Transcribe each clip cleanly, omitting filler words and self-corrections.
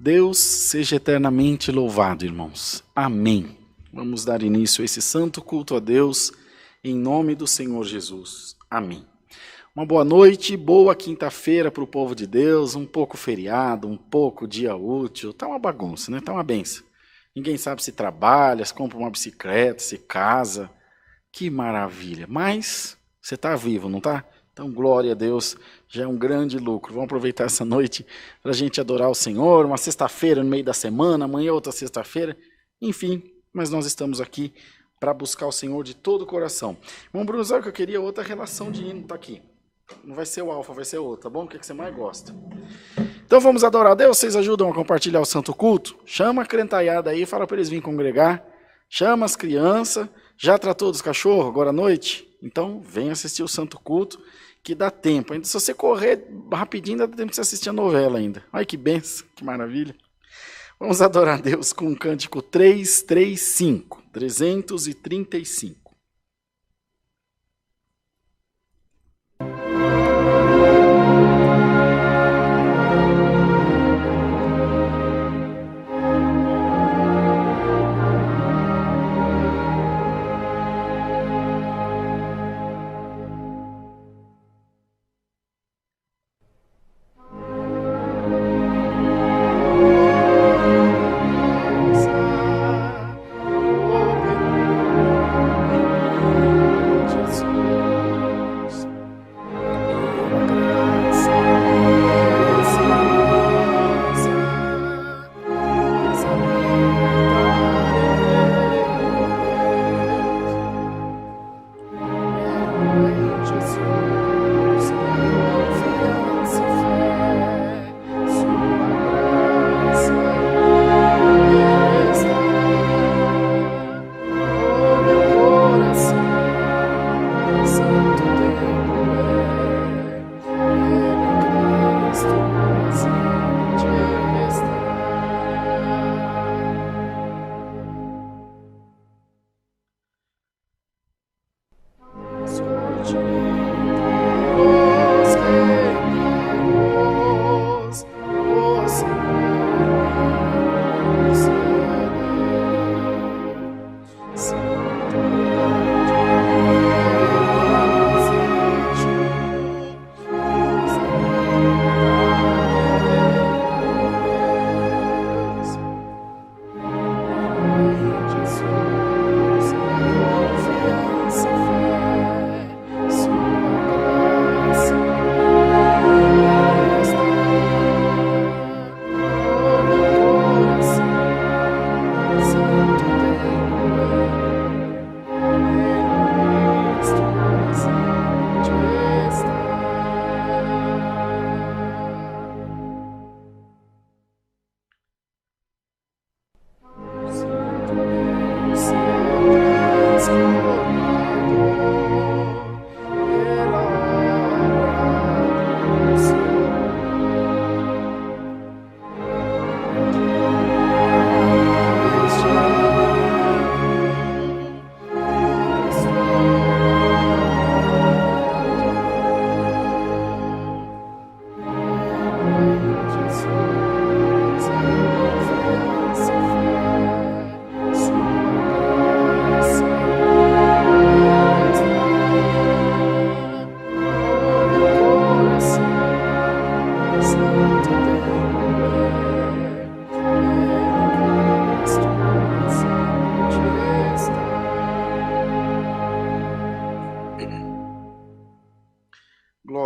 Deus seja eternamente louvado, irmãos. Amém. Vamos dar início a esse santo culto a Deus, em nome do Senhor Jesus. Amém. Uma boa noite, boa quinta-feira para o povo de Deus, um pouco feriado, um pouco dia útil, tá uma bagunça, né? Tá uma benção. Ninguém sabe se trabalha, se compra uma bicicleta, se casa. Que maravilha. Mas você está vivo, não está? Então, glória a Deus, já é um grande lucro. Vamos aproveitar essa noite para a gente adorar o Senhor, uma sexta-feira no meio da semana, amanhã outra sexta-feira, enfim, mas nós estamos aqui para buscar o Senhor de todo o coração. Irmão Bruno, sabe o que eu queria? Outra relação de hino, tá aqui. Não vai ser o alfa, vai ser outro, tá bom? O que você mais gosta? Então vamos adorar a Deus, vocês ajudam a compartilhar o santo culto? Chama a crentaiada aí, fala para eles virem congregar, chama as crianças, já tratou dos cachorros agora à noite? Então vem assistir o santo culto, que dá tempo. Ainda se você correr rapidinho, dá tempo de você assistir a novela ainda. Olha que benção, que maravilha. Vamos adorar a Deus com o cântico 335, 335.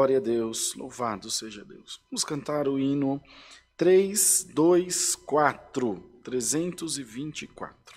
Glória a Deus, louvado seja Deus. Vamos cantar o hino 324, 324.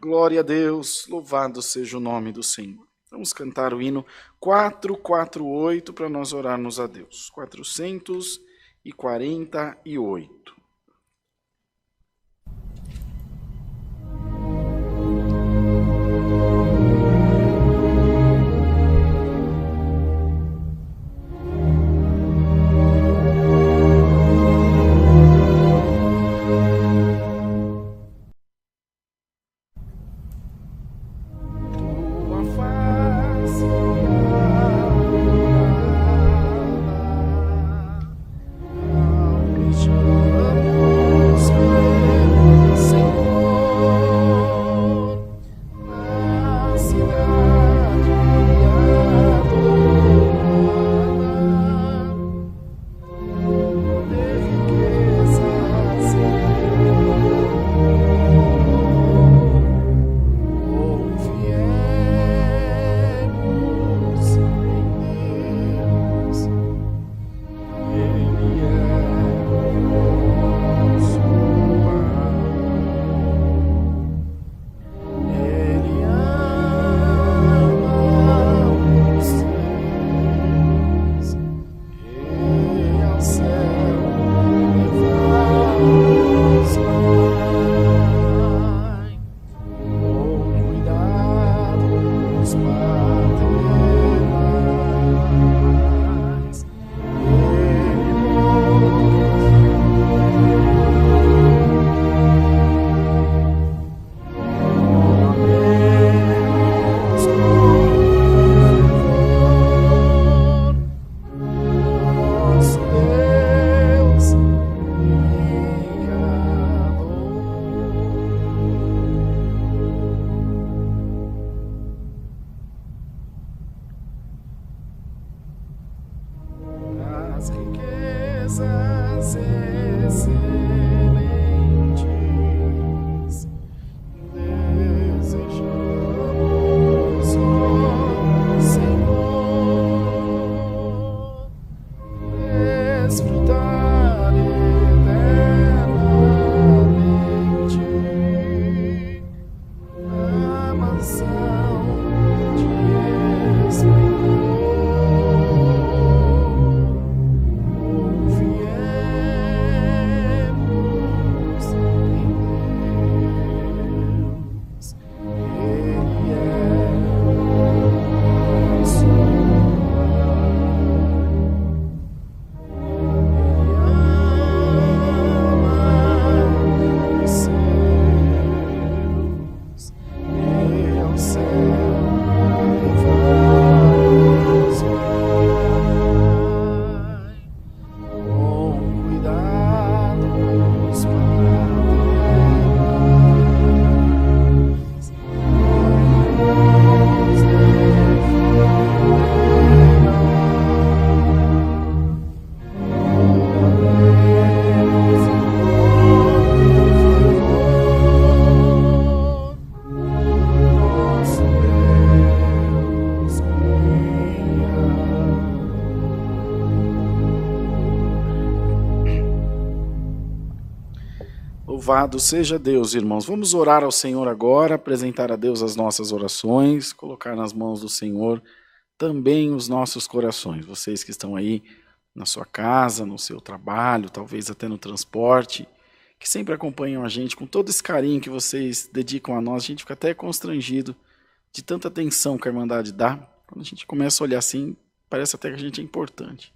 Glória a Deus, louvado seja o nome do Senhor. Vamos cantar o hino 448 para nós orarmos a Deus. 448. Louvado seja Deus, irmãos. Vamos orar ao Senhor agora, apresentar a Deus as nossas orações, colocar nas mãos do Senhor também os nossos corações. Vocês que estão aí na sua casa, no seu trabalho, talvez até no transporte, que sempre acompanham a gente com todo esse carinho que vocês dedicam a nós, a gente fica até constrangido de tanta atenção que a Irmandade dá. Quando a gente começa a olhar assim, parece até que a gente é importante.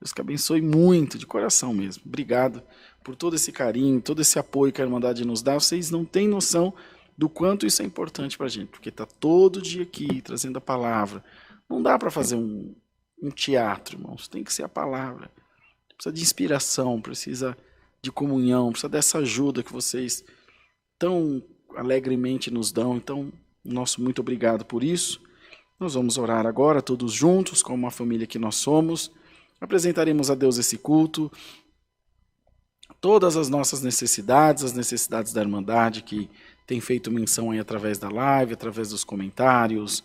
Deus que abençoe muito, de coração mesmo. Obrigado por todo esse carinho, todo esse apoio que a Irmandade nos dá. Vocês não têm noção do quanto isso é importante para a gente, porque está todo dia aqui, trazendo a palavra. Não dá para fazer um teatro, irmãos. Tem que ser a palavra. Precisa de inspiração, precisa de comunhão, precisa dessa ajuda que vocês tão alegremente nos dão. Então, nosso muito obrigado por isso. Nós vamos orar agora, todos juntos, como uma família que nós somos. Apresentaremos a Deus esse culto, todas as nossas necessidades, as necessidades da Irmandade, que tem feito menção aí através da live, através dos comentários,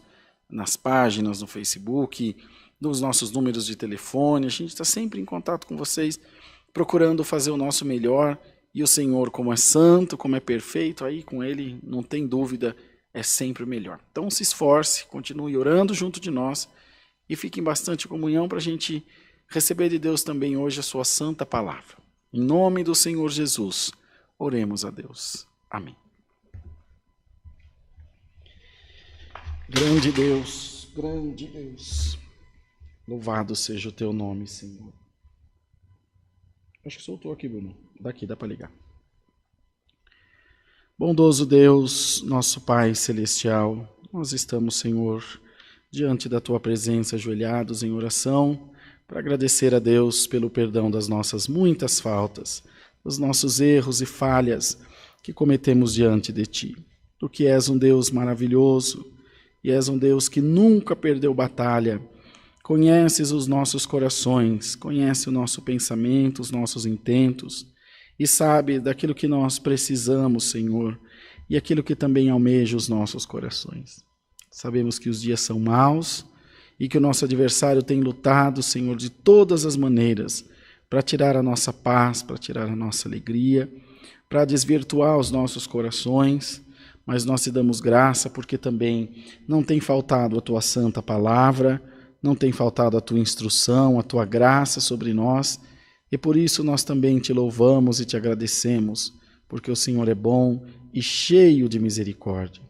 nas páginas, no Facebook, nos nossos números de telefone. A gente está sempre em contato com vocês, procurando fazer o nosso melhor E o Senhor, como é santo, como é perfeito, aí com Ele, não tem dúvida, é sempre melhor. Então se esforce, continue orando junto de nós e fique em bastante comunhão para a gente receber de Deus também hoje a sua santa palavra. Em nome do Senhor Jesus, oremos a Deus. Amém. Grande Deus, louvado seja o teu nome, Senhor. Acho que soltou aqui, Bruno. Daqui, dá para ligar. Bondoso Deus, nosso Pai Celestial, nós estamos, Senhor, diante da Tua presença, ajoelhados em oração, para agradecer a Deus pelo perdão das nossas muitas faltas, dos nossos erros e falhas que cometemos diante de Ti. Tu que és um Deus maravilhoso e és um Deus que nunca perdeu batalha, conheces os nossos corações, conhece o nosso pensamento, os nossos intentos, e sabe daquilo que nós precisamos, Senhor, e aquilo que também almeja os nossos corações. Sabemos que os dias são maus e que o nosso adversário tem lutado, Senhor, de todas as maneiras para tirar a nossa paz, para tirar a nossa alegria, para desvirtuar os nossos corações, mas nós te damos graça porque também não tem faltado a Tua santa palavra, não tem faltado a Tua instrução, a Tua graça sobre nós, e por isso nós também te louvamos e te agradecemos, porque o Senhor é bom e cheio de misericórdia.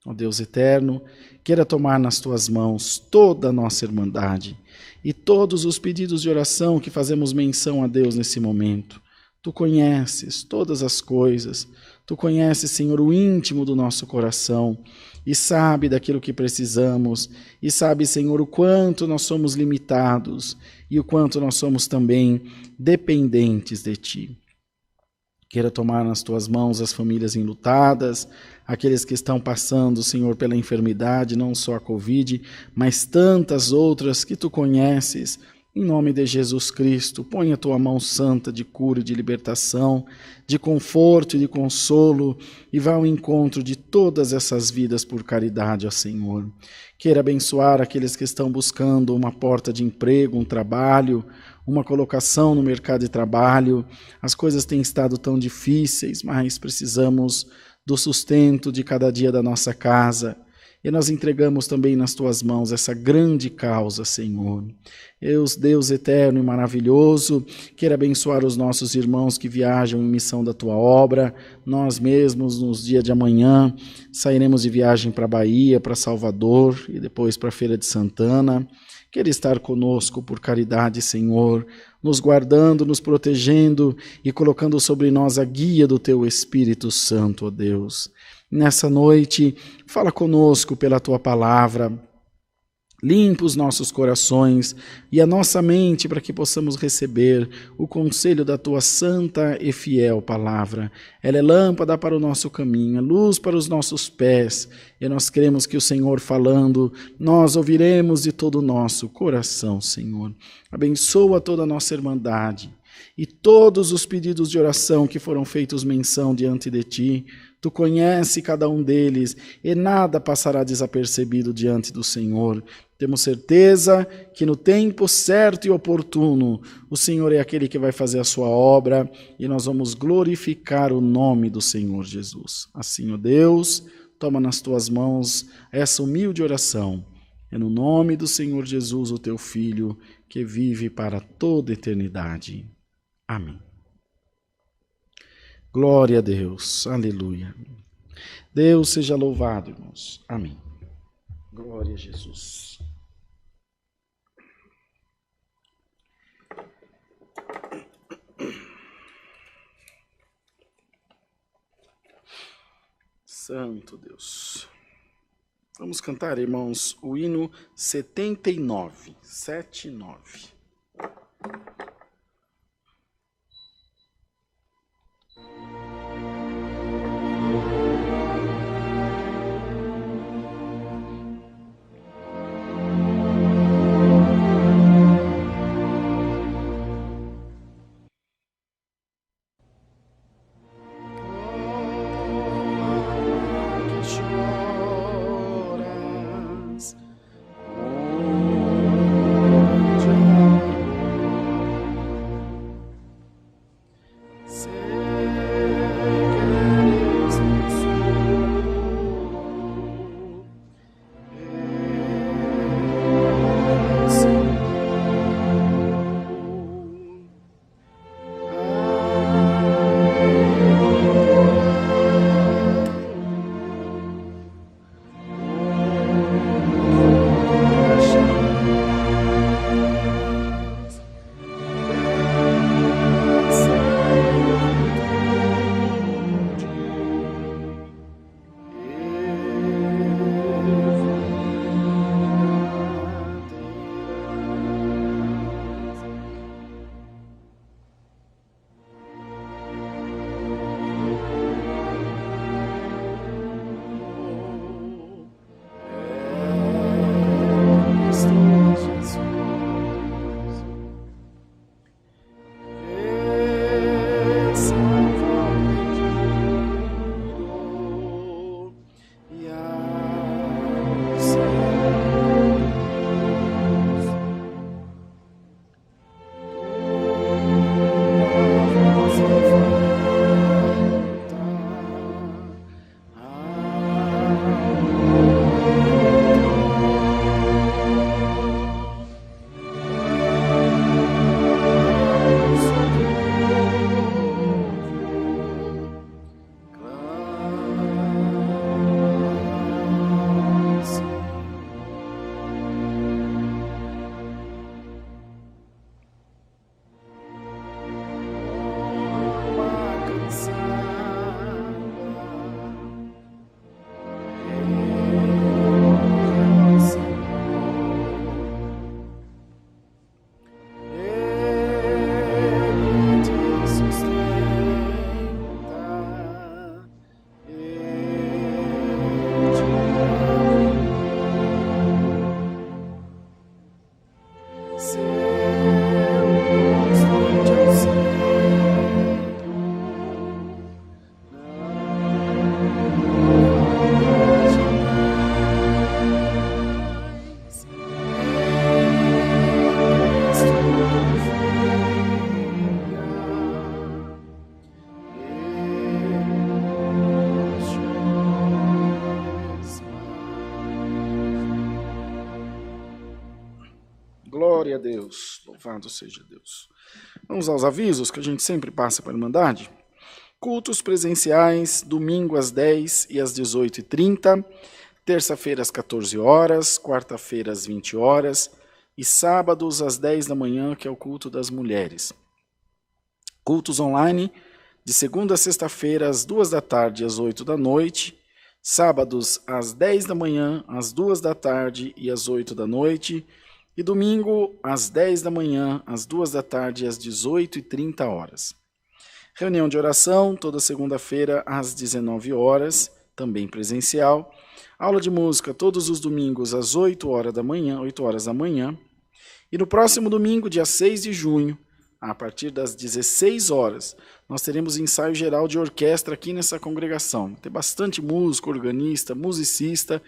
Ó Deus eterno, queira tomar nas Tuas mãos toda a nossa irmandade e todos os pedidos de oração que fazemos menção a Deus nesse momento. Tu conheces todas as coisas, Tu conheces, Senhor, o íntimo do nosso coração e sabe daquilo que precisamos e sabe, Senhor, o quanto nós somos limitados e o quanto nós somos também dependentes de Ti. Queira tomar nas Tuas mãos as famílias enlutadas, aqueles que estão passando, Senhor, pela enfermidade, não só a Covid, mas tantas outras que Tu conheces. Em nome de Jesus Cristo, põe a Tua mão santa de cura e de libertação, de conforto e de consolo, e vá ao encontro de todas essas vidas por caridade, ó Senhor. Queira abençoar aqueles que estão buscando uma porta de emprego, um trabalho, uma colocação no mercado de trabalho. As coisas têm estado tão difíceis, mas precisamos do sustento de cada dia da nossa casa. E nós entregamos também nas Tuas mãos essa grande causa, Senhor. Deus eterno e maravilhoso, queira abençoar os nossos irmãos que viajam em missão da Tua obra. Nós mesmos, nos dias de amanhã, sairemos de viagem para a Bahia, para Salvador e depois para a Feira de Santana. Queira estar conosco por caridade, Senhor, nos guardando, nos protegendo e colocando sobre nós a guia do Teu Espírito Santo, ó Deus. Nessa noite, fala conosco pela Tua palavra, limpa os nossos corações e a nossa mente para que possamos receber o conselho da Tua santa e fiel palavra. Ela é lâmpada para o nosso caminho, é luz para os nossos pés, e nós cremos que o Senhor falando, nós ouviremos de todo o nosso coração, Senhor. Abençoa toda a nossa irmandade e todos os pedidos de oração que foram feitos menção diante de Ti. Tu conhece cada um deles e nada passará desapercebido diante do Senhor. Temos certeza que no tempo certo e oportuno, o Senhor é aquele que vai fazer a sua obra e nós vamos glorificar o nome do Senhor Jesus. Assim, ó Deus, toma nas Tuas mãos essa humilde oração. É no nome do Senhor Jesus, o Teu Filho, que vive para toda a eternidade. Amém. Glória a Deus, aleluia. Deus seja louvado, irmãos. Amém. Glória a Jesus. Santo Deus. Vamos cantar, irmãos, o hino 79, 79. a Deus, louvado seja Deus. Vamos aos avisos que a gente sempre passa para a Irmandade. Cultos presenciais, domingo às 10 e às 18h30, terça-feira às 14 horas, quarta-feira às 20 horas e sábados às 10 da manhã, que é o culto das mulheres. Cultos online, de segunda a sexta-feira às 2 da tarde e às 8 da noite, sábados às 10 da manhã, às 2 da tarde e às 8 da noite, e domingo às 10 da manhã, às 2 da tarde e às 18h30 horas. Reunião de oração, toda segunda-feira às 19 horas, também presencial. Aula de música todos os domingos às 8 horas da manhã. E no próximo domingo, dia 6 de junho, a partir das 16 horas, nós teremos ensaio geral de orquestra aqui nessa congregação. Tem bastante músico, organista, musicista,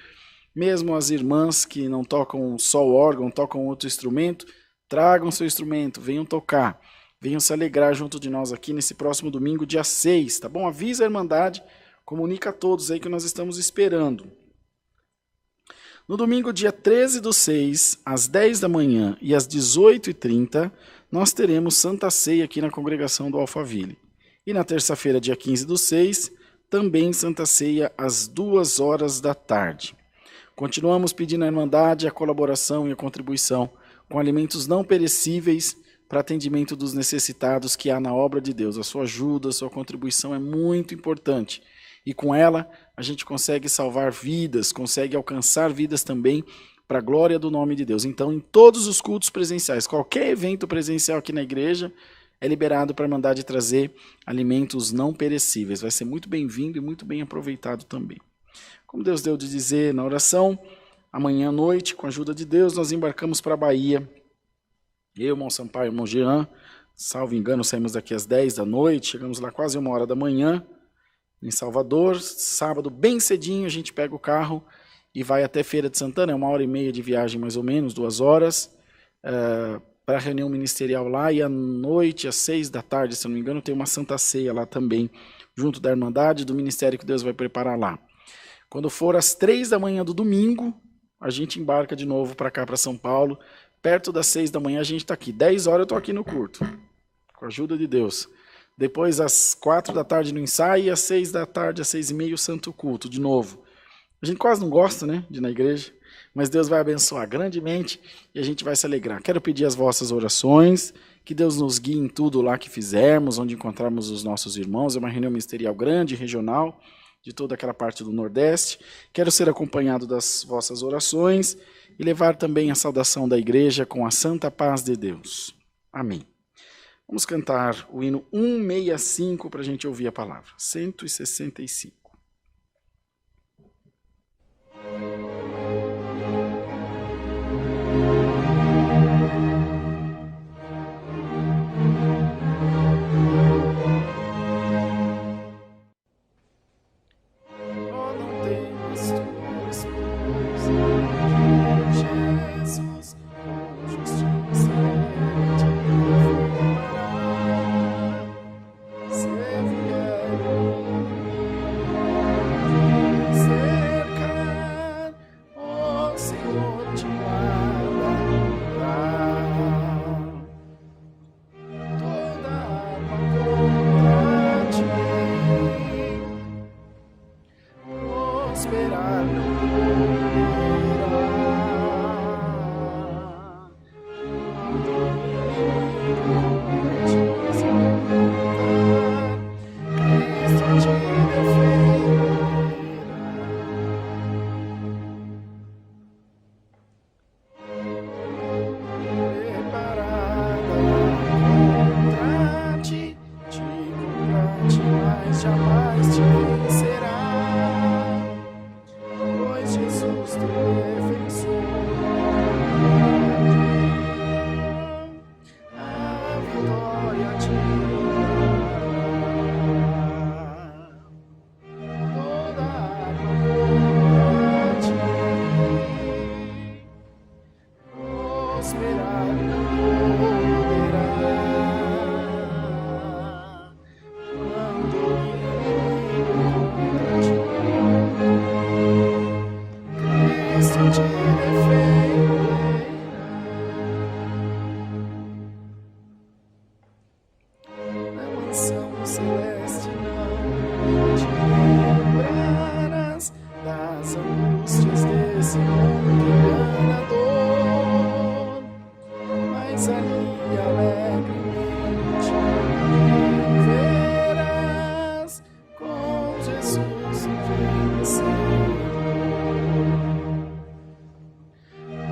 mesmo as irmãs que não tocam só o órgão, tocam outro instrumento, tragam seu instrumento, venham tocar. Venham se alegrar junto de nós aqui nesse próximo domingo, dia 6, tá bom? Avisa a Irmandade, comunica a todos aí que nós estamos esperando. No domingo, dia 13/6, às 10 da manhã e às 18h30, nós teremos Santa Ceia aqui na congregação do Alphaville. E na terça-feira, dia 15/6, também Santa Ceia às 2 horas da tarde. Continuamos pedindo à Irmandade a colaboração e a contribuição com alimentos não perecíveis para atendimento dos necessitados que há na obra de Deus. A sua ajuda, a sua contribuição é muito importante. E com ela, a gente consegue salvar vidas, consegue alcançar vidas também para a glória do nome de Deus. Então, em todos os cultos presenciais, qualquer evento presencial aqui na igreja, é liberado para mandar de trazer alimentos não perecíveis. Vai ser muito bem-vindo e muito bem aproveitado também. Como Deus deu de dizer na oração, amanhã à noite, com a ajuda de Deus, nós embarcamos para a Bahia. Eu, irmão Sampaio e irmão Jean, salvo engano, saímos daqui às 10 da noite, chegamos lá quase 1 hora da manhã, em Salvador. Sábado, bem cedinho, a gente pega o carro e vai até Feira de Santana, é 1h30 de viagem mais ou menos, 2 horas, para a reunião ministerial lá, e à noite, às 6 da tarde, se não me engano, tem uma Santa Ceia lá também, junto da Irmandade, do ministério que Deus vai preparar lá. Quando for às 3 da manhã do domingo, a gente embarca de novo para cá, para São Paulo. Perto das 6 da manhã a gente está aqui. 10 horas eu estou aqui no culto, com a ajuda de Deus. Depois às 4 da tarde no ensaio e às 6 da tarde, às 6h30 o santo culto, de novo. A gente quase não gosta, né, de ir na igreja, mas Deus vai abençoar grandemente e a gente vai se alegrar. Quero pedir as vossas orações, que Deus nos guie em tudo lá que fizermos, onde encontrarmos os nossos irmãos. É uma reunião ministerial grande, regional, de toda aquela parte do Nordeste. Quero ser acompanhado das vossas orações e levar também a saudação da igreja com a santa paz de Deus. Amém. Vamos cantar o hino 165 para a gente ouvir a palavra. 165. Jesus vencer.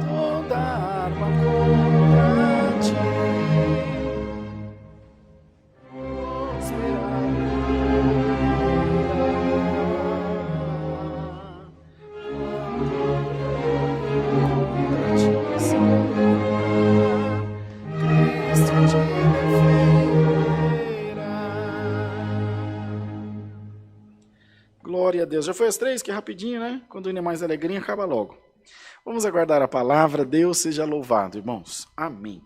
Toda arma contra ti glória a Deus. Já foi às 3, que é rapidinho, né? Quando o hino é mais alegrinho, acaba logo. Vamos aguardar a palavra. Deus seja louvado, irmãos. Amém.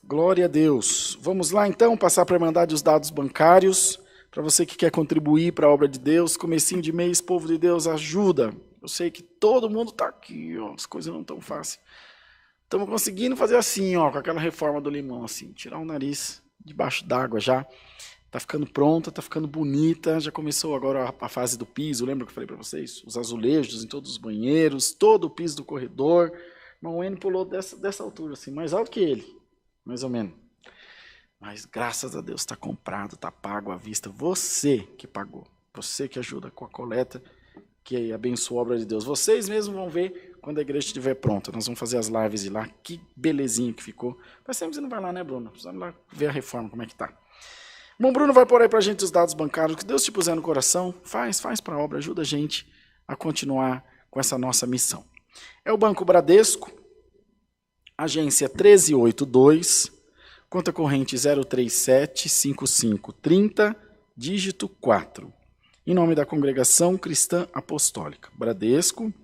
Glória a Deus. Vamos lá então passar para a Irmandade os dados bancários. Para você que quer contribuir para a obra de Deus, comecinho de mês, povo de Deus, ajuda. Eu sei que todo mundo está aqui, ó, as coisas não estão fáceis. Estamos conseguindo fazer assim, ó, com aquela reforma do limão, assim, tirar o nariz debaixo d'água já. Está ficando pronta, está ficando bonita. Já começou agora a fase do piso, lembra que eu falei para vocês? Os azulejos em todos os banheiros, todo o piso do corredor. Irmão N pulou dessa altura, assim, mais alto que ele. Mais ou menos. Mas graças a Deus está comprado, está pago à vista. Você que pagou. Você que ajuda com a coleta, que abençoa a obra de Deus. Vocês mesmos vão ver quando a igreja estiver pronta. Nós vamos fazer as lives de lá. Que belezinha que ficou. Mas sempre você não vai lá, né, Bruno? Precisamos lá ver a reforma, como é que tá. Bom, Bruno vai pôr aí pra gente os dados bancários. Que Deus te puser no coração. Faz para a obra. Ajuda a gente a continuar com essa nossa missão. É o Banco Bradesco. Agência 1382, conta corrente 0375530, dígito 4. Em nome da Congregação Cristã Apostólica. Bradesco,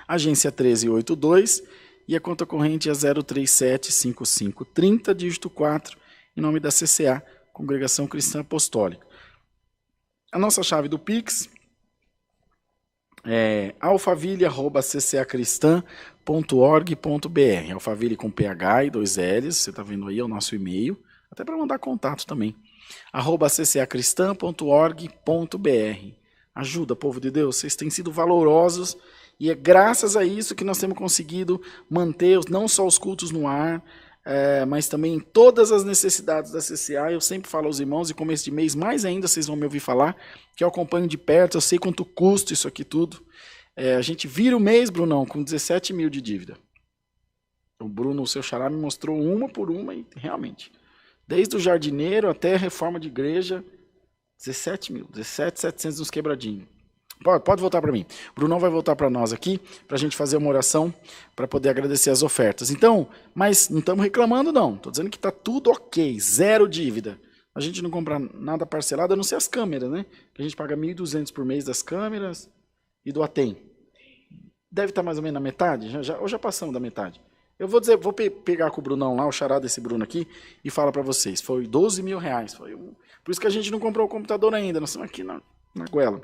agência 1382, e a conta corrente é 0375530, dígito 4, em nome da CCA, Congregação Cristã Apostólica. A nossa chave do Pix é alfaville@ccacristã.org.br. Alfaville com PH e 2 L's, você está vendo aí, é o nosso e-mail, até para mandar contato também. @ccacristã.org.br. Ajuda, povo de Deus, vocês têm sido valorosos e é graças a isso que nós temos conseguido manter não só os cultos no ar, mas também todas as necessidades da CCA. Eu sempre falo aos irmãos, e começo de mês, mais ainda vocês vão me ouvir falar, que eu acompanho de perto, eu sei quanto custa isso aqui tudo. A gente vira o mês, Brunão, com 17 mil de dívida. O Bruno, o seu xará, me mostrou uma por uma, e realmente, desde o jardineiro até a reforma de igreja, 17 mil, 17.700 uns quebradinhos. Pode voltar para mim. O Brunão vai voltar para nós aqui, para a gente fazer uma oração, para poder agradecer as ofertas. Então, mas não estamos reclamando não, estou dizendo que está tudo ok, zero dívida. A gente não compra nada parcelado, a não ser as câmeras, né? A gente paga 1.200 por mês das câmeras e do ATEM. Deve estar mais ou menos na metade, ou já passamos da metade. Eu vou dizer, vou pegar com o Brunão lá, o xará desse Bruno aqui, e falar para vocês, foi 12 mil reais. Por isso que a gente não comprou o computador ainda, nós estamos aqui na goela.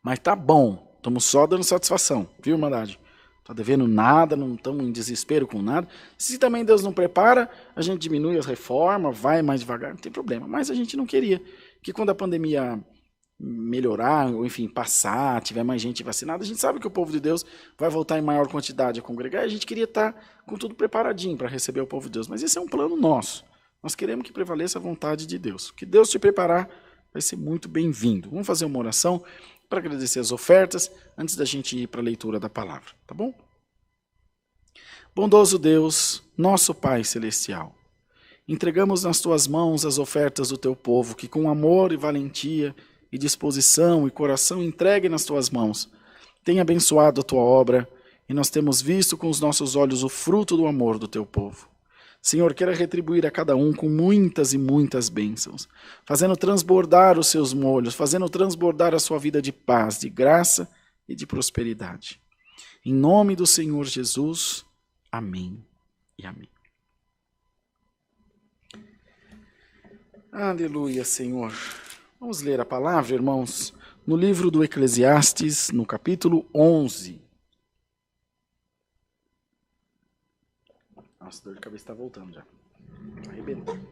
Mas tá bom, estamos só dando satisfação, viu, Irmandade? Não tá devendo nada, não estamos em desespero com nada. Se também Deus não prepara, a gente diminui as reformas, vai mais devagar, não tem problema. Mas a gente não queria que quando a pandemia melhorar, ou enfim, passar, tiver mais gente vacinada, a gente sabe que o povo de Deus vai voltar em maior quantidade a congregar, e a gente queria estar com tudo preparadinho para receber o povo de Deus, mas esse é um plano nosso. Nós queremos que prevaleça a vontade de Deus. Que Deus te preparar vai ser muito bem-vindo. Vamos fazer uma oração para agradecer as ofertas antes da gente ir para a leitura da palavra, tá bom? Bondoso Deus, nosso Pai Celestial, entregamos nas Tuas mãos as ofertas do Teu povo, que com amor e valentia e disposição e coração entregue nas Tuas mãos, tem abençoado a Tua obra e nós temos visto com os nossos olhos o fruto do amor do Teu povo. Senhor, queira retribuir a cada um com muitas e muitas bênçãos, fazendo transbordar os seus molhos, fazendo transbordar a sua vida de paz, de graça e de prosperidade. Em nome do Senhor Jesus, amém e amém. Aleluia, Senhor. Vamos ler a palavra, irmãos, no livro do Eclesiastes, no capítulo 11. Nossa, dor de cabeça está voltando já. Arrebentando.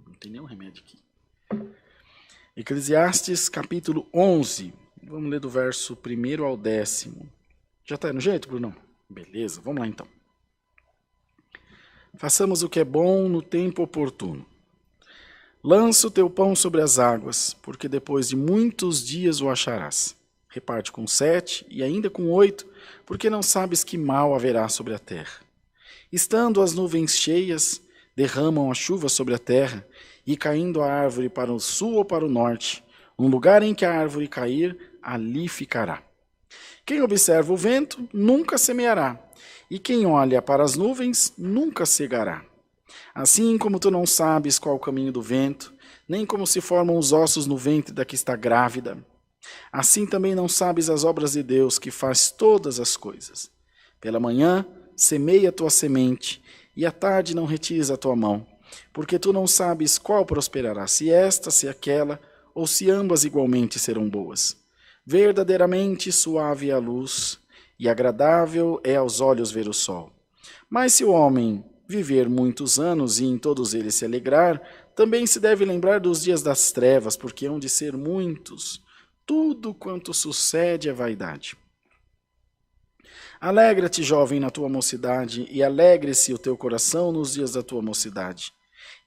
Não tem nenhum remédio aqui. Eclesiastes, capítulo 11. Vamos ler do verso 1 ao 10º. Já está no jeito, Bruno? Beleza, vamos lá então. Façamos o que é bom no tempo oportuno. Lança o teu pão sobre as águas, porque depois de muitos dias o acharás. Reparte com 7 e ainda com 8, porque não sabes que mal haverá sobre a terra. Estando as nuvens cheias, derramam a chuva sobre a terra, e caindo a árvore para o sul ou para o norte, um lugar em que a árvore cair, ali ficará. Quem observa o vento nunca semeará, e quem olha para as nuvens nunca cegará. Assim como tu não sabes qual o caminho do vento, nem como se formam os ossos no ventre da que está grávida, assim também não sabes as obras de Deus, que faz todas as coisas. Pela manhã semeia a tua semente, e à tarde não retires a tua mão, porque tu não sabes qual prosperará, se esta, se aquela, ou se ambas igualmente serão boas. Verdadeiramente suave é a luz, e agradável é aos olhos ver o sol. Mas se o homem viver muitos anos e em todos eles se alegrar, também se deve lembrar dos dias das trevas, porque hão de ser muitos. Tudo quanto sucede é vaidade. Alegra-te, jovem, na tua mocidade, e alegre-se o teu coração nos dias da tua mocidade.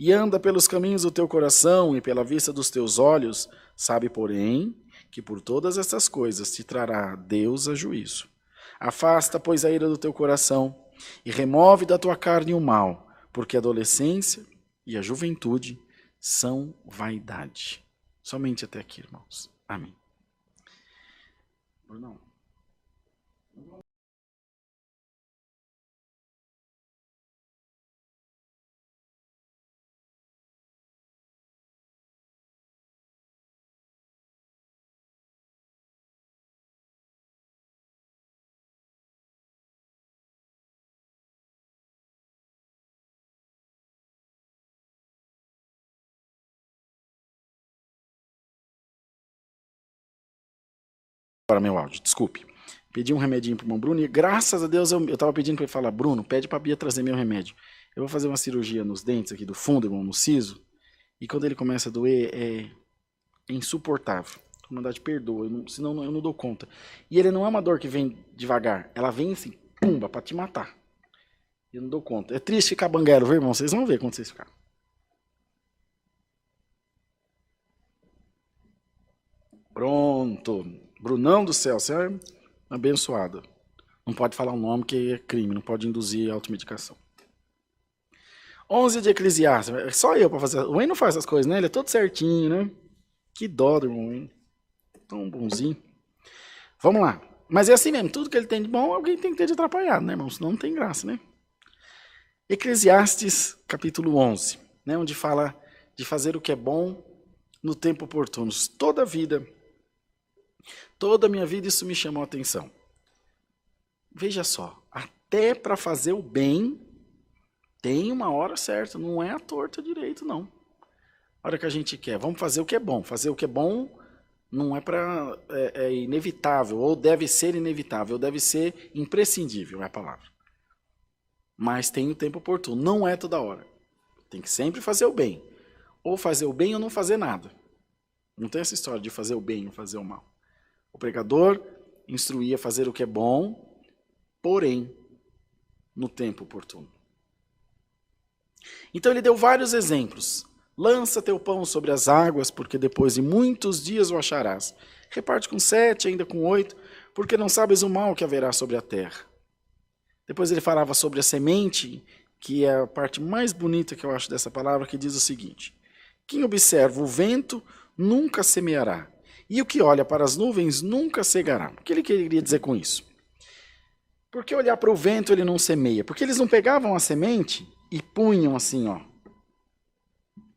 E anda pelos caminhos do teu coração e pela vista dos teus olhos, sabe, porém, que por todas estas coisas te trará Deus a juízo. Afasta, pois, a ira do teu coração, e remove da tua carne o mal, porque a adolescência e a juventude são vaidade. Somente até aqui, irmãos. Amém. Brunão. Para meu áudio, desculpe. Pedi um remedinho para o irmão Bruno e graças a Deus eu estava pedindo para ele falar, Bruno, pede para a Bia trazer meu remédio. Eu vou fazer uma cirurgia nos dentes aqui do fundo, irmão, no siso, e quando ele começa a doer é insuportável. A Irmandade perdoa, senão eu não dou conta. E ele não é uma dor que vem devagar, ela vem assim, pumba, para te matar. Eu não dou conta. É triste ficar banguelo, viu, irmão? Vocês vão ver quando vocês ficarem. Pronto. Brunão do céu, você é abençoado. Não pode falar um nome que é crime, não pode induzir a automedicação. 11 de Eclesiastes. É só eu para fazer. O Wayne não faz essas coisas, né? Ele é todo certinho, né? Que dó do irmão Wayne. Tão bonzinho. Vamos lá. Mas é assim mesmo, tudo que ele tem de bom, alguém tem que ter de atrapalhado, né, irmão? Senão não tem graça, né? Eclesiastes, capítulo 11, né? Onde fala de fazer o que é bom no tempo oportuno. Toda a minha vida isso me chamou a atenção. Veja só, até para fazer o bem tem uma hora certa, não é à torta direito, não. A hora que a gente quer, vamos fazer o que é bom. Fazer o que é bom não é inevitável, ou deve ser inevitável, ou deve ser imprescindível, é a palavra. Mas tem o tempo oportuno, não é toda hora. Tem que sempre fazer o bem. Ou fazer o bem ou não fazer nada. Não tem essa história de fazer o bem ou fazer o mal. O pregador instruía a fazer o que é bom, porém, no tempo oportuno. Então ele deu vários exemplos. Lança teu pão sobre as águas, porque depois de muitos dias o acharás. Reparte com 7, ainda com 8, porque não sabes o mal que haverá sobre a terra. Depois ele falava sobre a semente, que é a parte mais bonita que eu acho dessa palavra, que diz o seguinte: quem observa o vento nunca semeará, e o que olha para as nuvens nunca cegará. O que ele queria dizer com isso? Por que olhar para o vento ele não semeia? Porque eles não pegavam a semente e punham assim, ó,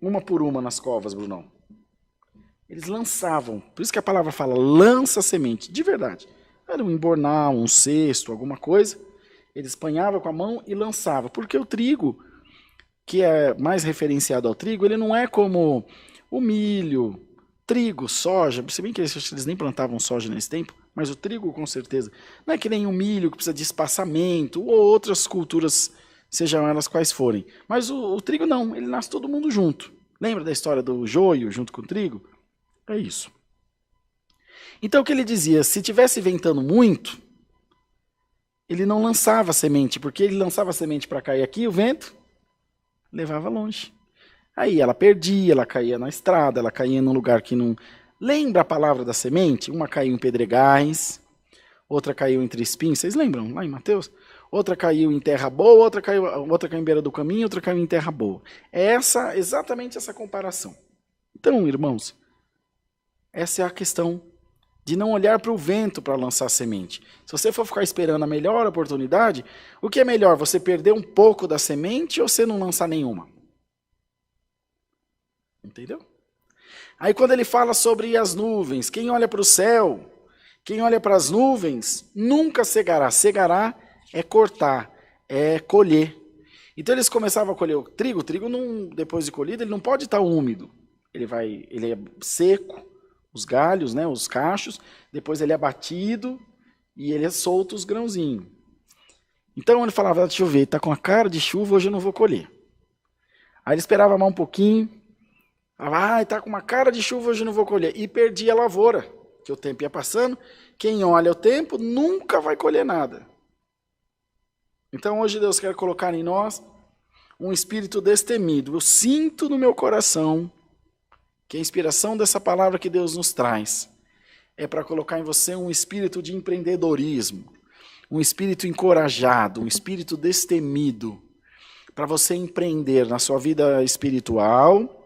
uma por uma nas covas, Brunão. Eles lançavam. Por isso que a palavra fala, lança semente. De verdade. Era um embornal, um cesto, alguma coisa. Eles apanhavam com a mão e lançavam. Porque o trigo, que é mais referenciado ao trigo, ele não é como o milho, trigo, soja. Se bem que eles nem plantavam soja nesse tempo, mas o trigo com certeza. Não é que nem o milho, que precisa de espaçamento, ou outras culturas, sejam elas quais forem. Mas o trigo não, ele nasce todo mundo junto. Lembra da história do joio junto com o trigo? É isso. Então o que ele dizia, se tivesse ventando muito, ele não lançava semente, porque ele lançava semente para cair aqui, o vento levava longe. Aí ela perdia, ela caía na estrada, ela caía num lugar que não... Lembra a palavra da semente? Uma caiu em pedregais, outra caiu entre espinhos, vocês lembram lá em Mateus? Outra caiu em terra boa, outra caiu em beira do caminho, outra caiu em terra boa. É exatamente essa comparação. Então, irmãos, essa é a questão de não olhar para o vento para lançar semente. Se você for ficar esperando a melhor oportunidade, o que é melhor, você perder um pouco da semente ou você não lançar nenhuma? Entendeu? Aí quando ele fala sobre as nuvens, quem olha para o céu, quem olha para as nuvens, nunca cegará. Cegará é cortar, é colher. Então eles começavam a colher o trigo não, depois de colhido, ele não pode estar úmido. Ele é seco, os galhos, né, os cachos, depois ele é batido e ele é solto os grãozinhos. Então ele falava, deixa eu ver, está com a cara de chuva, hoje eu não vou colher. Aí ele esperava mais um pouquinho, falava, está com uma cara de chuva, hoje eu não vou colher. E perdia a lavoura, que o tempo ia passando. Quem olha o tempo nunca vai colher nada. Então hoje Deus quer colocar em nós um espírito destemido. Eu sinto no meu coração que a inspiração dessa palavra que Deus nos traz é para colocar em você um espírito de empreendedorismo, um espírito encorajado, um espírito destemido, para você empreender na sua vida espiritual,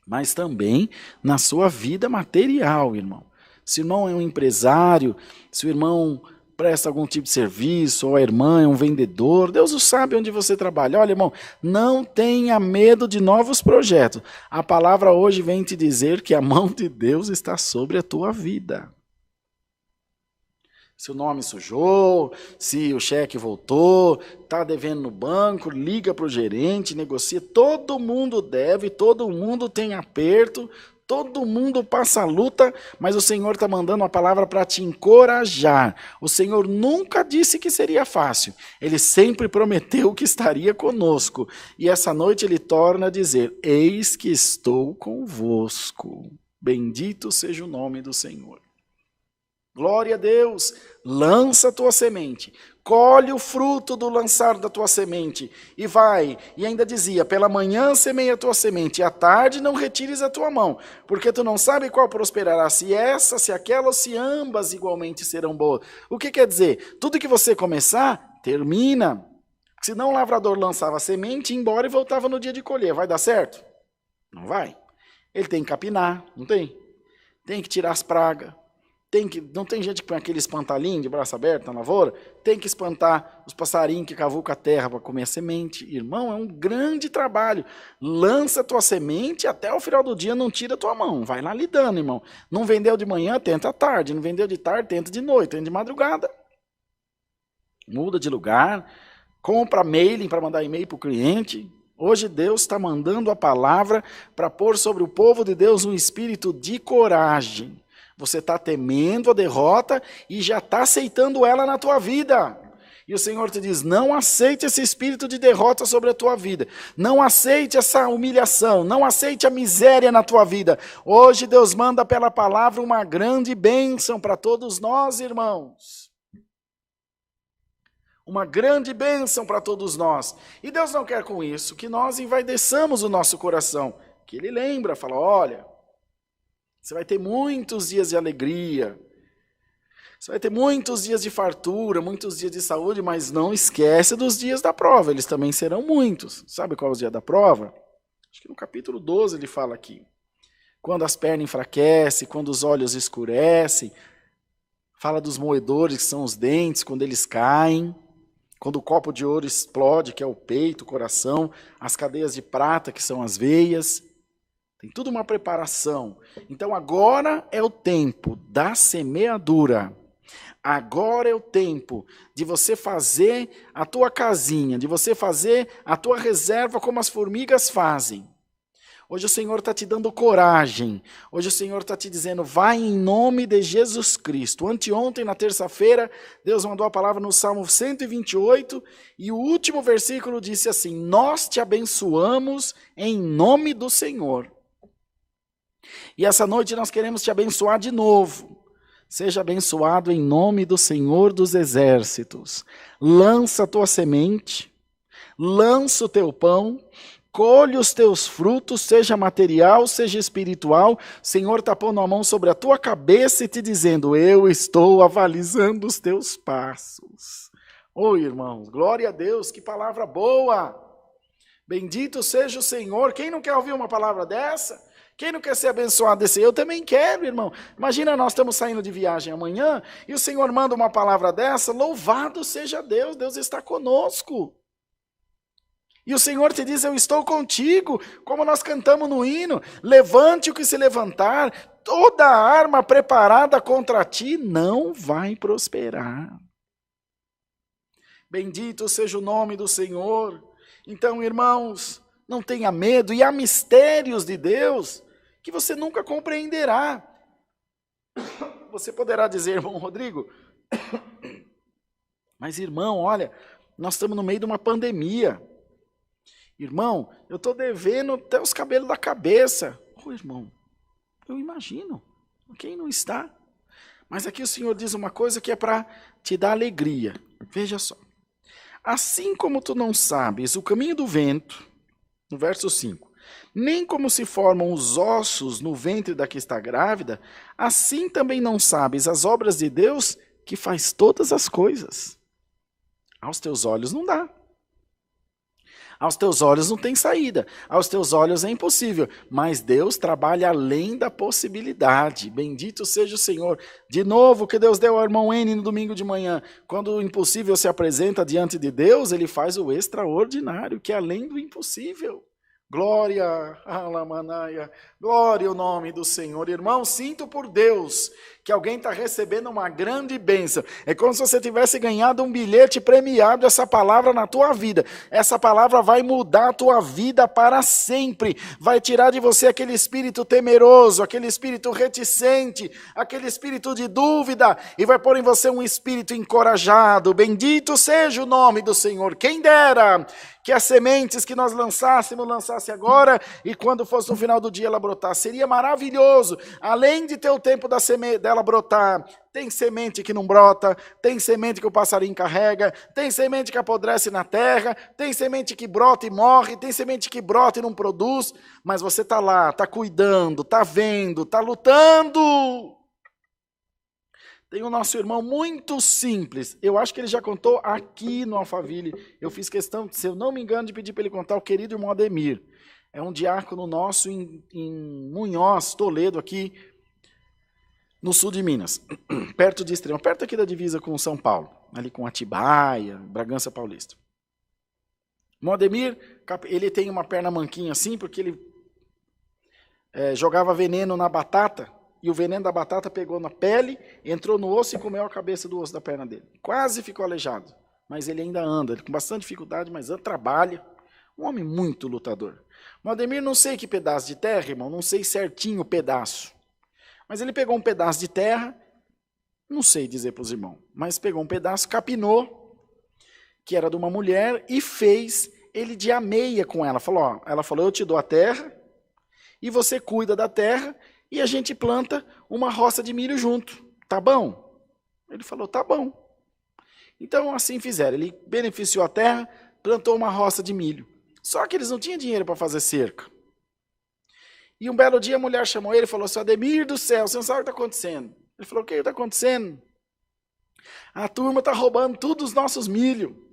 mas também na sua vida material, irmão. Se o irmão é um empresário, se o irmão presta algum tipo de serviço, ou a irmã é um vendedor, Deus o sabe onde você trabalha. Olha, irmão, não tenha medo de novos projetos. A palavra hoje vem te dizer que a mão de Deus está sobre a tua vida. Se o nome sujou, se o cheque voltou, está devendo no banco, liga para o gerente, negocia. Todo mundo deve, todo mundo tem aperto, todo mundo passa a luta, mas o Senhor está mandando uma palavra para te encorajar. O Senhor nunca disse que seria fácil. Ele sempre prometeu que estaria conosco. E essa noite ele torna a dizer, eis que estou convosco. Bendito seja o nome do Senhor. Glória a Deus, lança a tua semente, colhe o fruto do lançar da tua semente, e vai, e ainda dizia, pela manhã semeia a tua semente, e à tarde não retires a tua mão, porque tu não sabe qual prosperará, se essa, se aquela, ou se ambas igualmente serão boas. O que quer dizer? Tudo que você começar, termina. Senão o lavrador lançava a semente, ia embora e voltava no dia de colher, vai dar certo? Não vai. Ele tem que capinar, não tem? Tem que tirar as pragas. Não tem gente que põe aquele espantalhinho de braço aberto na lavoura? Tem que espantar os passarinhos que cavucam a terra para comer a semente. Irmão, é um grande trabalho. Lança a tua semente, até o final do dia não tira a tua mão. Vai lá lidando, irmão. Não vendeu de manhã, tenta à tarde. Não vendeu de tarde, tenta de noite, tenta de madrugada. Muda de lugar. Compra mailing para mandar e-mail para o cliente. Hoje Deus está mandando a palavra para pôr sobre o povo de Deus um espírito de coragem. Você está temendo a derrota e já está aceitando ela na tua vida. E o Senhor te diz, não aceite esse espírito de derrota sobre a tua vida. Não aceite essa humilhação, não aceite a miséria na tua vida. Hoje Deus manda pela palavra uma grande bênção para todos nós, irmãos. Uma grande bênção para todos nós. E Deus não quer com isso que nós envaideçamos o nosso coração. Que Ele lembra, fala, olha, você vai ter muitos dias de alegria. Você vai ter muitos dias de fartura, muitos dias de saúde, mas não esquece dos dias da prova, eles também serão muitos. Sabe qual é o dia da prova? Acho que no capítulo 12 ele fala aqui. Quando as pernas enfraquecem, quando os olhos escurecem, fala dos moedores, que são os dentes, quando eles caem, quando o copo de ouro explode, que é o peito, o coração, as cadeias de prata, que são as veias. Tem tudo uma preparação. Então agora é o tempo da semeadura. Agora é o tempo de você fazer a tua casinha, de você fazer a tua reserva como as formigas fazem. Hoje o Senhor está te dando coragem. Hoje o Senhor está te dizendo, vai em nome de Jesus Cristo. Anteontem, na terça-feira, Deus mandou a palavra no Salmo 128, e o último versículo disse assim, nós te abençoamos em nome do Senhor. E essa noite nós queremos te abençoar de novo. Seja abençoado em nome do Senhor dos Exércitos. Lança a tua semente, lança o teu pão, colhe os teus frutos, seja material, seja espiritual. O Senhor está pondo a mão sobre a tua cabeça e te dizendo, eu estou avalizando os teus passos. Oh, irmãos, glória a Deus, que palavra boa. Bendito seja o Senhor. Quem não quer ouvir uma palavra dessa? Quem não quer ser abençoado desse? Eu também quero, irmão. Imagina, nós estamos saindo de viagem amanhã e o Senhor manda uma palavra dessa. Louvado seja Deus, Deus está conosco. E o Senhor te diz, eu estou contigo, como nós cantamos no hino. Levante o que se levantar, toda arma preparada contra ti não vai prosperar. Bendito seja o nome do Senhor. Então, irmãos, não tenha medo, e há mistérios de Deus que você nunca compreenderá. Você poderá dizer, irmão Rodrigo, mas irmão, olha, nós estamos no meio de uma pandemia. Irmão, eu estou devendo até os cabelos da cabeça. Oh, irmão, eu imagino, quem não está? Mas aqui o Senhor diz uma coisa que é para te dar alegria. Veja só. Assim como tu não sabes o caminho do vento, no verso 5, nem como se formam os ossos no ventre da que está grávida, assim também não sabes as obras de Deus que faz todas as coisas. Aos teus olhos não dá. Aos teus olhos não tem saída. Aos teus olhos é impossível. Mas Deus trabalha além da possibilidade. Bendito seja o Senhor. De novo, que Deus deu ao irmão N no domingo de manhã. Quando o impossível se apresenta diante de Deus, Ele faz o extraordinário, que é além do impossível. Glória, alamanaia, glória ao nome do Senhor. Irmão, sinto por Deus que alguém está recebendo uma grande bênção. É como se você tivesse ganhado um bilhete premiado, essa palavra na tua vida. Essa palavra vai mudar a tua vida para sempre. Vai tirar de você aquele espírito temeroso, aquele espírito reticente, aquele espírito de dúvida, e vai pôr em você um espírito encorajado. Bendito seja o nome do Senhor. Quem dera que as sementes que nós lançasse agora, e quando fosse no final do dia ela brotar. Seria maravilhoso. Além de ter o tempo dela brotar, tem semente que não brota, tem semente que o passarinho carrega, tem semente que apodrece na terra, tem semente que brota e morre, tem semente que brota e não produz, mas você está lá, está cuidando, está vendo, está lutando. Tem o nosso irmão muito simples, eu acho que ele já contou aqui no Alphaville, eu fiz questão, se eu não me engano, de pedir para ele contar, o querido irmão Ademir. É um diácono nosso em Munhoz, Toledo, aqui no sul de Minas, perto de Extrema, perto aqui da divisa com São Paulo, ali com Atibaia, Bragança Paulista. O Ademir, ele tem uma perna manquinha assim, porque ele jogava veneno na batata, e o veneno da batata pegou na pele, entrou no osso e comeu a cabeça do osso da perna dele. Quase ficou aleijado, mas ele ainda anda, com bastante dificuldade, mas trabalha. Um homem muito lutador. O Ademir, não sei que pedaço de terra, irmão, não sei certinho o pedaço. Mas ele pegou um pedaço de terra, não sei dizer para os irmãos, mas pegou um pedaço, capinou, que era de uma mulher, e fez ele de ameia com ela. Ela falou, eu te dou a terra, e você cuida da terra, e a gente planta uma roça de milho junto. Tá bom? Ele falou, tá bom. Então assim fizeram. Ele beneficiou a terra, plantou uma roça de milho. Só que eles não tinham dinheiro para fazer cerca. E um belo dia a mulher chamou ele e falou, seu Ademir do céu, você não sabe o que está acontecendo. Ele falou, o que está acontecendo? A turma está roubando tudo os nossos milho.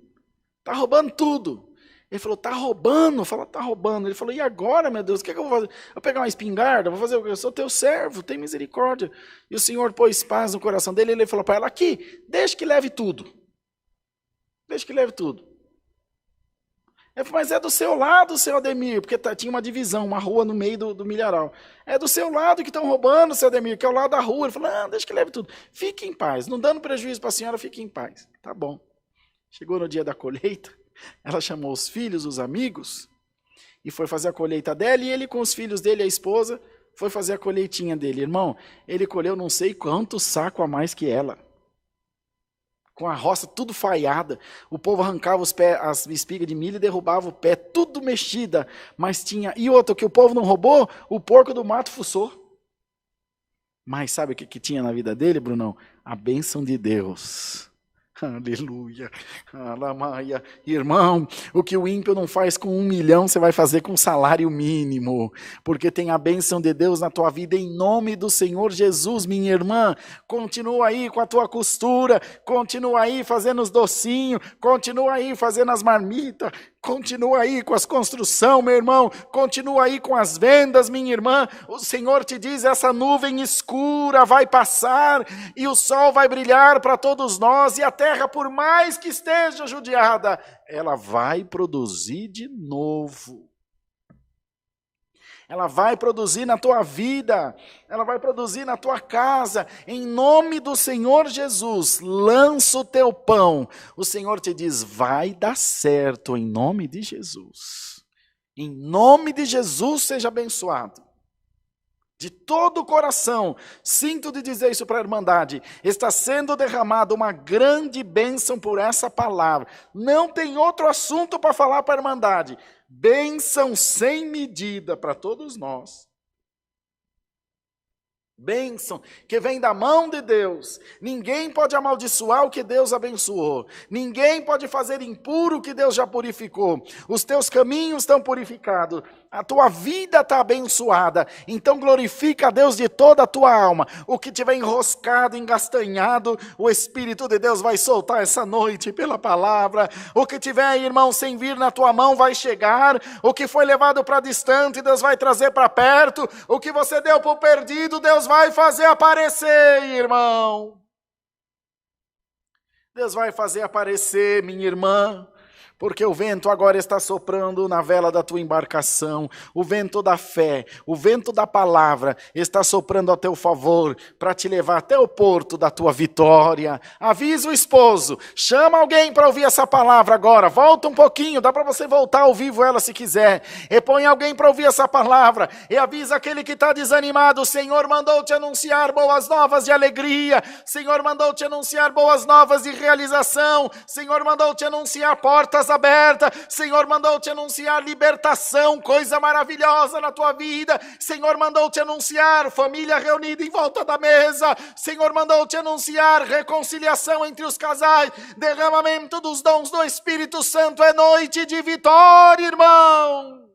Está roubando tudo. Ele falou, está roubando? Falou, está roubando. Ele falou, e agora, meu Deus, o que, é que eu vou fazer? Vou pegar uma espingarda, vou fazer o quê? Eu sou teu servo, tem misericórdia. E o Senhor pôs paz no coração dele, e ele falou para ela, aqui, deixa que leve tudo. Deixa que leve tudo. Ele falou, mas é do seu lado, seu Ademir, porque tinha uma divisão, uma rua no meio do milharal. É do seu lado que estão roubando, seu Ademir, que é o lado da rua. Ele falou, não, deixa que leve tudo. Fique em paz, não dando prejuízo para a senhora, fique em paz. Tá bom. Chegou no dia da colheita, ela chamou os filhos, os amigos, e foi fazer a colheita dela, e ele com os filhos dele, a esposa, foi fazer a colheitinha dele. Irmão, ele colheu não sei quantos sacos a mais que ela. Com a roça tudo falhada, o povo arrancava os pés, as espigas de milho e derrubava o pé, tudo mexida, mas tinha... E outra, que o povo não roubou, o porco do mato fuçou. Mas sabe o que tinha na vida dele, Brunão? A bênção de Deus. Aleluia, alamaia. Irmão, o que o ímpio não faz com 1 milhão, você vai fazer com salário mínimo, porque tem a bênção de Deus na tua vida, em nome do Senhor Jesus, minha irmã. Continua aí com a tua costura, continua aí fazendo os docinhos, continua aí fazendo as marmitas, continua aí com as construções, meu irmão, continua aí com as vendas, minha irmã. O Senhor te diz, essa nuvem escura vai passar, e o sol vai brilhar para todos nós, e a terra, por mais que esteja judiada, ela vai produzir de novo. Ela vai produzir na tua vida, ela vai produzir na tua casa, em nome do Senhor Jesus. Lança o teu pão. O Senhor te diz, vai dar certo, em nome de Jesus. Em nome de Jesus, seja abençoado. De todo o coração, sinto de dizer isso para a Irmandade, está sendo derramada uma grande bênção por essa palavra. Não tem outro assunto para falar para a Irmandade. Bênção sem medida para todos nós. Bênção que vem da mão de Deus. Ninguém pode amaldiçoar o que Deus abençoou. Ninguém pode fazer impuro o que Deus já purificou. Os teus caminhos estão purificados. A tua vida está abençoada. Então glorifica a Deus de toda a tua alma. O que tiver enroscado, engastanhado, o Espírito de Deus vai soltar essa noite pela palavra. O que tiver, irmão, sem vir na tua mão vai chegar. O que foi levado para distante, Deus vai trazer para perto. O que você deu por perdido, Deus vai fazer aparecer, irmão. Deus vai fazer aparecer, minha irmã. Porque o vento agora está soprando na vela da tua embarcação. O vento da fé, o vento da palavra está soprando a teu favor para te levar até o porto da tua vitória. Avisa o esposo, chama alguém para ouvir essa palavra agora. Volta um pouquinho, dá para você voltar ao vivo ela se quiser. E põe alguém para ouvir essa palavra. E avisa aquele que está desanimado. O Senhor mandou te anunciar boas novas de alegria. O Senhor mandou te anunciar boas novas de realização. O Senhor mandou te anunciar portas aberta, Senhor mandou te anunciar libertação, coisa maravilhosa na tua vida, Senhor mandou te anunciar família reunida em volta da mesa, Senhor mandou te anunciar reconciliação entre os casais, derramamento dos dons do Espírito Santo, é noite de vitória, irmãos.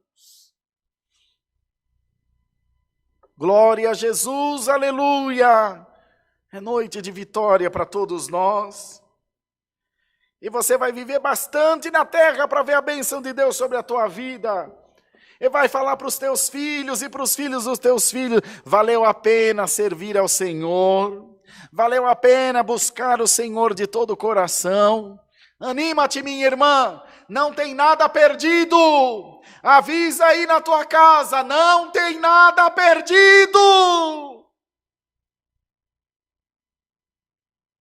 Glória a Jesus, aleluia, é noite de vitória para todos nós. E você vai viver bastante na terra para ver a bênção de Deus sobre a tua vida. E vai falar para os teus filhos e para os filhos dos teus filhos. Valeu a pena servir ao Senhor. Valeu a pena buscar o Senhor de todo o coração. Anima-te, minha irmã. Não tem nada perdido. Avisa aí na tua casa. Não tem nada perdido.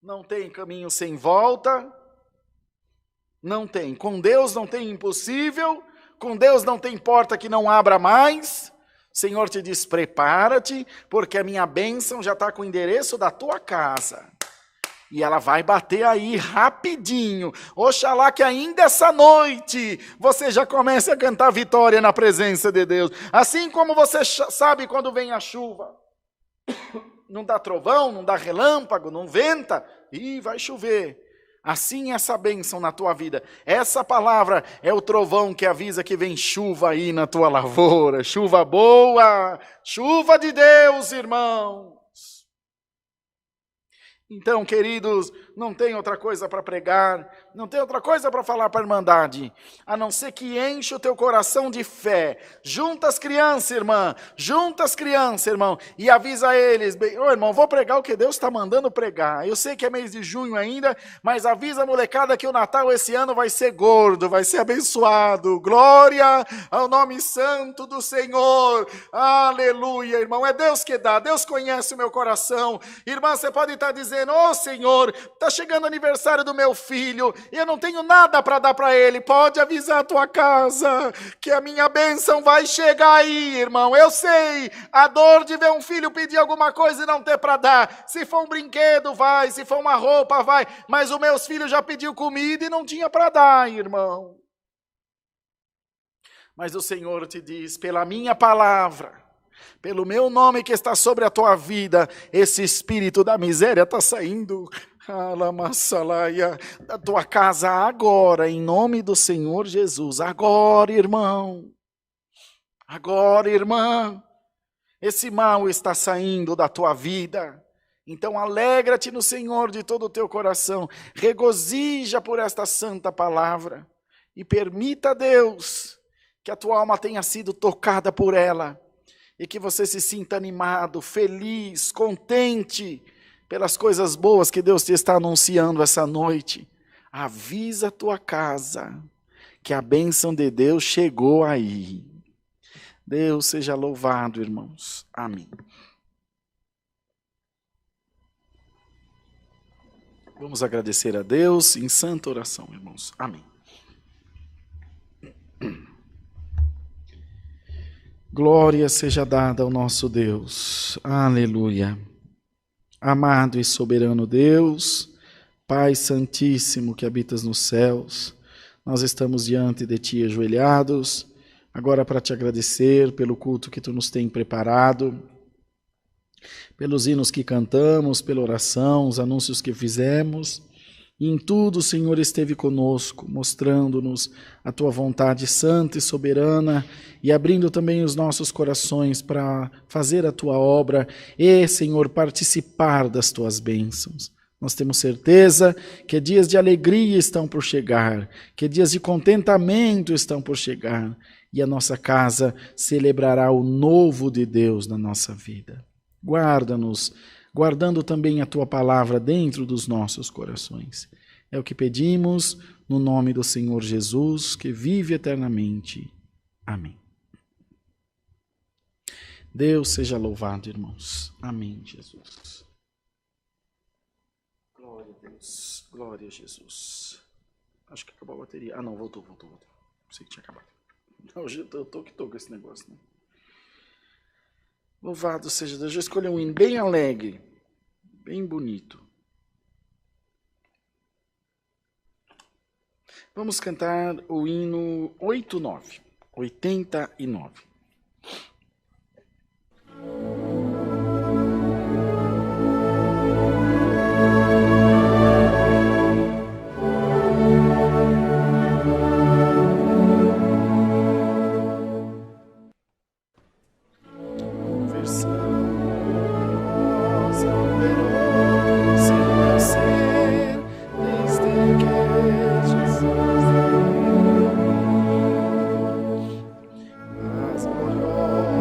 Não tem caminho sem volta. Não tem. Com Deus não tem impossível. Com Deus não tem porta que não abra mais. O Senhor te diz, prepara-te, porque a minha bênção já está com o endereço da tua casa. E ela vai bater aí rapidinho. Oxalá que ainda essa noite você já comece a cantar vitória na presença de Deus. Assim como você sabe quando vem a chuva. Não dá trovão, não dá relâmpago, não venta. E vai chover. Assim essa bênção na tua vida. Essa palavra é o trovão que avisa que vem chuva aí na tua lavoura. Chuva boa, chuva de Deus, irmão. Então, queridos, não tem outra coisa para pregar, não tem outra coisa para falar para a Irmandade, a não ser que enche o teu coração de fé. Junta as crianças, irmão, e avisa eles, ô irmão, vou pregar o que Deus está mandando pregar. Eu sei que é mês de junho ainda, mas avisa a molecada que o Natal esse ano vai ser gordo, vai ser abençoado. Glória ao nome santo do Senhor. Aleluia, irmão, é Deus que dá, Deus conhece o meu coração. Irmã, você pode estar dizendo, ô Senhor, está chegando o aniversário do meu filho, e eu não tenho nada para dar para ele. Pode avisar a tua casa, que a minha bênção vai chegar aí, irmão. Eu sei, a dor de ver um filho pedir alguma coisa e não ter para dar. Se for um brinquedo, vai, se for uma roupa, vai, mas os meus filhos já pediu comida e não tinha para dar, irmão. Mas o Senhor te diz, pela minha palavra, pelo meu nome que está sobre a tua vida, esse espírito da miséria está saindo da tua casa agora, em nome do Senhor Jesus. Agora, irmão. Agora, irmã. Esse mal está saindo da tua vida. Então alegra-te no Senhor de todo o teu coração. Regozija por esta santa palavra. E permita a Deus que a tua alma tenha sido tocada por ela. E que você se sinta animado, feliz, contente pelas coisas boas que Deus te está anunciando essa noite. Avisa a tua casa que a bênção de Deus chegou aí. Deus seja louvado, irmãos. Amém. Vamos agradecer a Deus em santa oração, irmãos. Amém. Glória seja dada ao nosso Deus. Aleluia. Amado e soberano Deus, Pai Santíssimo que habitas nos céus, nós estamos diante de Ti ajoelhados, agora para Te agradecer pelo culto que Tu nos tem preparado, pelos hinos que cantamos, pela oração, os anúncios que fizemos. E em tudo o Senhor esteve conosco, mostrando-nos a Tua vontade santa e soberana e abrindo também os nossos corações para fazer a Tua obra e, Senhor, participar das Tuas bênçãos. Nós temos certeza que dias de alegria estão por chegar, que dias de contentamento estão por chegar e a nossa casa celebrará o novo de Deus na nossa vida. Guarda-nos, guardando também a Tua palavra dentro dos nossos corações. É o que pedimos no nome do Senhor Jesus, que vive eternamente. Amém. Deus seja louvado, irmãos. Amém, Jesus. Glória a Deus. Glória a Jesus. Acho que acabou a bateria. Ah, não, voltou. Pensei que tinha acabado. Hoje eu tô com esse negócio, né? Louvado seja Deus. Eu escolhi um hino bem alegre, bem bonito. Vamos cantar o hino 89. As gloriosas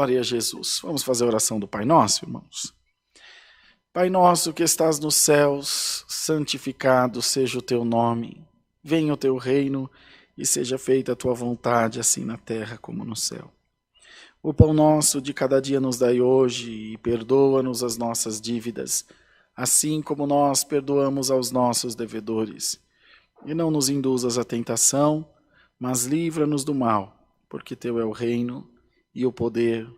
Glória a Jesus. Vamos fazer a oração do Pai Nosso, irmãos. Pai nosso que estás nos céus, santificado seja o teu nome. Venha o teu reino e seja feita a tua vontade, assim na terra como no céu. O pão nosso de cada dia nos dai hoje e perdoa-nos as nossas dívidas, assim como nós perdoamos aos nossos devedores. E não nos induzas à tentação, mas livra-nos do mal, porque teu é o reino, e o poder,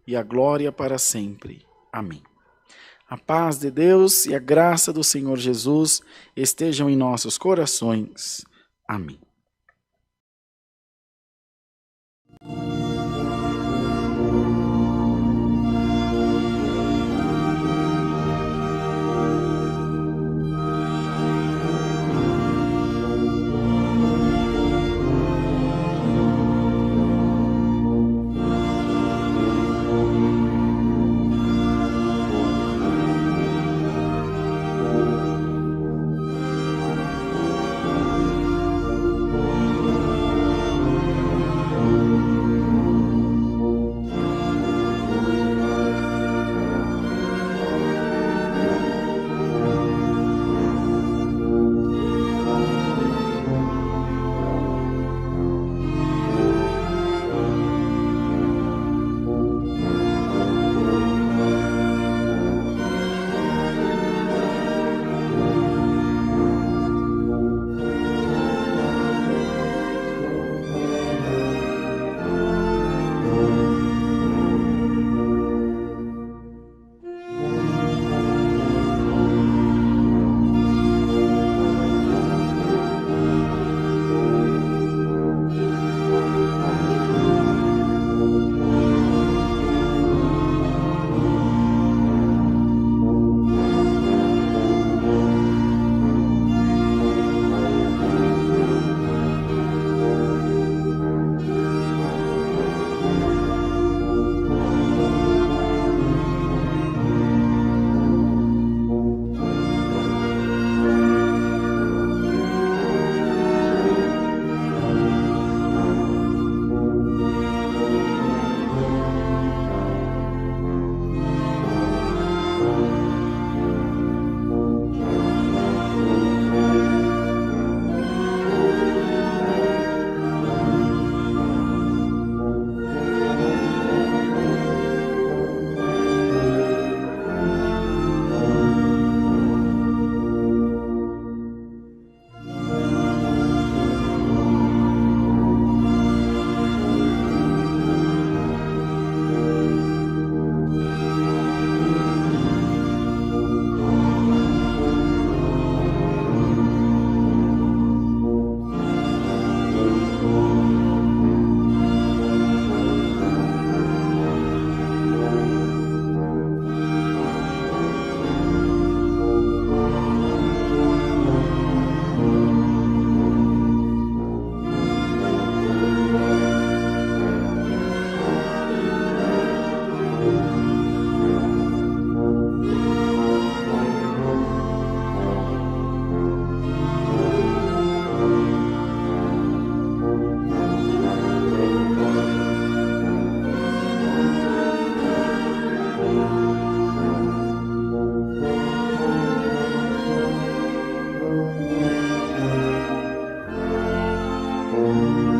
e a glória para sempre. Amém. A paz de Deus e a graça do Senhor Jesus estejam em nossos corações. Amém. Amém.